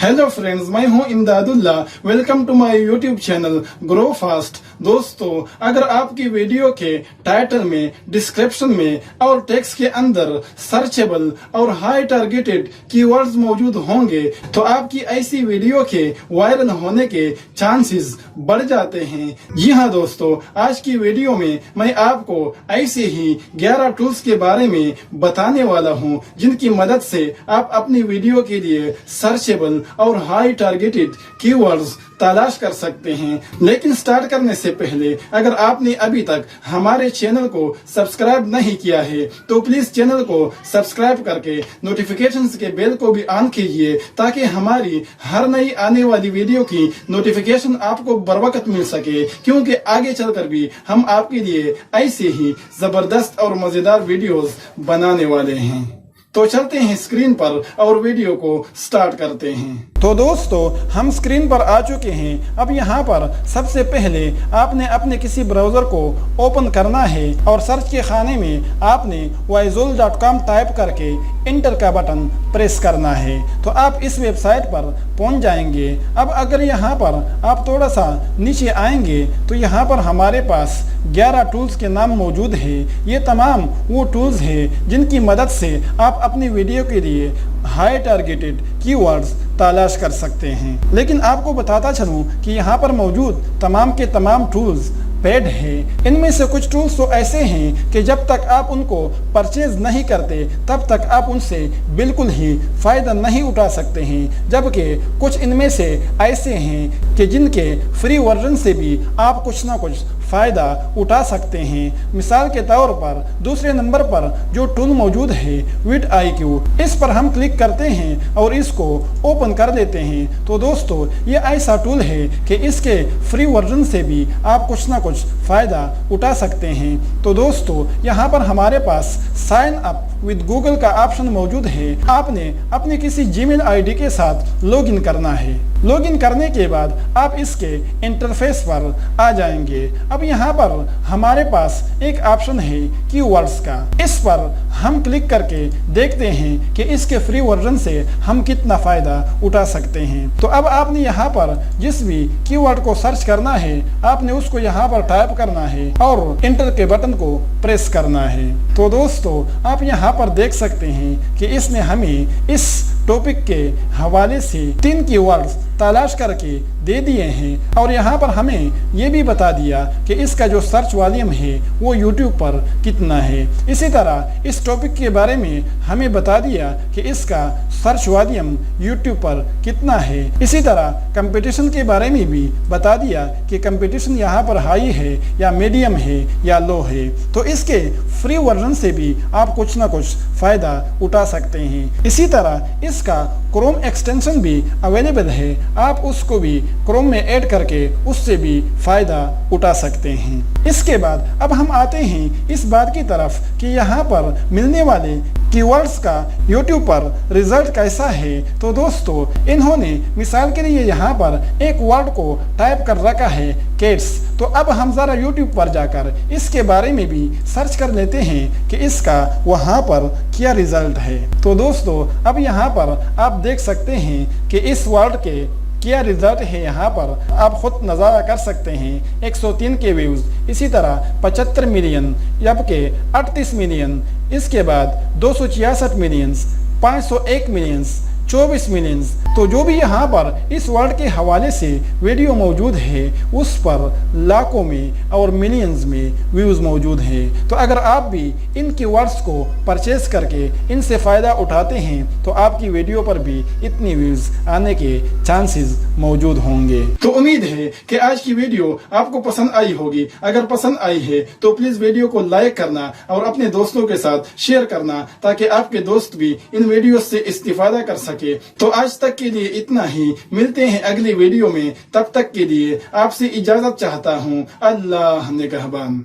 Hello friends, मैं हूं Imdadullah. Welcome to my YouTube channel grow fast. दोस्तों, अगर आपकी वीडियो के टाइटल में, डिस्क्रिप्शन में और टेक्स्ट के अंदर सर्चेबल और हाई टारगेटेड कीवर्ड्स मौजूद होंगे तो आपकी ऐसी वीडियो के वायरल होने के चांसेस बढ़ जाते हैं। जी हाँ दोस्तों, आज की वीडियो में मैं आपको ऐसे ही 11 टूल्स के बारे में बताने वाला हूँ जिनकी मदद से आप अपनी वीडियो के लिए सर्चेबल और हाई टारगेटेड कीवर्ड्स तलाश कर सकते हैं। लेकिन स्टार्ट करने से पहले अगर आपने अभी तक हमारे चैनल को सब्सक्राइब नहीं किया है तो प्लीज चैनल को सब्सक्राइब करके नोटिफिकेशंस के बेल को भी ऑन कीजिए ताकि हमारी हर नई आने वाली वीडियो की नोटिफिकेशन आपको बर वक्त मिल सके, क्योंकि आगे चलकर भी हम आपके लिए ऐसे ही जबरदस्त और मजेदार वीडियोस बनाने वाले हैं। तो चलते हैं स्क्रीन पर और वीडियो को स्टार्ट करते हैं। तो दोस्तों, हम स्क्रीन पर आ चुके हैं। अब यहाँ पर सबसे पहले आपने अपने किसी ब्राउजर को ओपन करना है और सर्च के खाने में आपने wyzul.com टाइप करके इंटर का बटन प्रेस करना है तो आप इस वेबसाइट पर पहुंच जाएंगे। अब अगर यहाँ पर आप थोड़ा सा नीचे आएंगे तो यहाँ पर हमारे पास 11 टूल्स के नाम मौजूद है। ये तमाम वो टूल्स हैं जिनकी मदद से आप अपनी वीडियो के लिए हाई टारगेटेड कीवर्ड्स तलाश कर सकते हैं। लेकिन आपको बताता चलूं कि यहाँ पर मौजूद तमाम के तमाम टूल्स पेड है। इनमें से कुछ टूल्स तो ऐसे हैं कि जब तक आप उनको परचेज नहीं करते तब तक आप उनसे बिल्कुल ही फायदा नहीं उठा सकते हैं, जबकि कुछ इनमें से ऐसे हैं कि जिनके फ्री वर्जन से भी आप कुछ ना कुछ फायदा उठा सकते हैं। मिसाल के तौर पर दूसरे नंबर पर जो टूल मौजूद है vidIQ, इस पर हम क्लिक करते हैं और इसको ओपन कर देते हैं तो दोस्तों ये ऐसा टूल है कि इसके फ्री वर्जन से भी आप कुछ ना कुछ फायदा उठा सकते हैं। तो दोस्तों यहाँ पर हमारे पास साइन अप विद गूगल का ऑप्शन मौजूद है। आपने अपने किसी जीमेल आईडी के साथ लॉगिन करना है। लॉगिन करने के बाद आप इसके इंटरफेस पर आ जाएंगे। अब यहाँ पर हमारे पास एक ऑप्शन है कीवर्ड्स का। इस पर हम क्लिक करके देखते हैं कि इसके फ्री वर्जन से हम कितना फायदा उठा सकते हैं। तो अब आपने यहाँ पर जिस भी कीवर्ड को सर्च करना है आपने उसको यहाँ पर टाइप करना है और इंटर के बटन को प्रेस करना है। तो दोस्तों आप यहाँ पर देख सकते हैं कि इसने हमें इस टॉपिक के हवाले से 3 कीवर्ड्स तलाश करके दे दिए हैं और यहाँ पर हमें ये भी बता दिया कि इसका जो सर्च वॉल्यूम है वो YouTube पर कितना है। इसी तरह इस टॉपिक के बारे में हमें बता दिया कि इसका सर्च वॉल्यूम YouTube पर कितना है। इसी तरह कंपटीशन के बारे में भी बता दिया कि कंपटीशन यहाँ पर हाई है या मीडियम है या लो है। तो इसके फ्री वर्जन से भी आप कुछ ना कुछ फायदा उठा सकते हैं। इसी तरह इसका क्रोम एक्सटेंशन भी अवेलेबल है, आप उसको भी क्रोम में ऐड करके उससे भी फायदा उठा सकते हैं। इसके बाद अब हम आते हैं इस बात की तरफ कि यहाँ पर मिलने वाले कीवर्ड्स का YouTube पर रिजल्ट कैसा है। तो दोस्तों इन्होंने मिसाल के लिए यहाँ पर एक वर्ड को टाइप कर रखा है कैट्स। तो अब हम ज़रा YouTube पर जाकर इसके बारे में भी सर्च कर लेते हैं कि इसका वहाँ पर क्या रिजल्ट है। तो दोस्तों अब यहाँ पर आप देख सकते हैं कि इस वर्ड के क्या रिजल्ट है। यहाँ पर आप खुद नज़ारा कर सकते हैं। 103 के व्यूज़, इसी तरह 75 मिलियन, जबकि 38 मिलियन, इसके बाद 266 मिलियंस, 501 मिलियंस, 24 मिलियंस। तो जो भी यहाँ पर इस वर्ड के हवाले से वीडियो मौजूद है उस पर लाखों में और मिलियंस में व्यूज़ मौजूद हैं। तो अगर आप भी इन कीवर्ड्स को परचेज करके इनसे फ़ायदा उठाते हैं तो आपकी वीडियो पर भी इतनी व्यूज़ आने के चांसेस मौजूद होंगे। तो उम्मीद है कि आज की वीडियो आपको पसंद आई होगी। अगर पसंद आई है तो प्लीज़ वीडियो को लाइक करना और अपने दोस्तों के साथ शेयर करना ताकि आपके दोस्त भी इन वीडियो से इस्तिफादा कर सके। तो आज तक के लिए इतना ही। मिलते हैं अगली वीडियो में, तब तक के लिए आपसे इजाजत चाहता हूँ। अल्लाह निगहबान।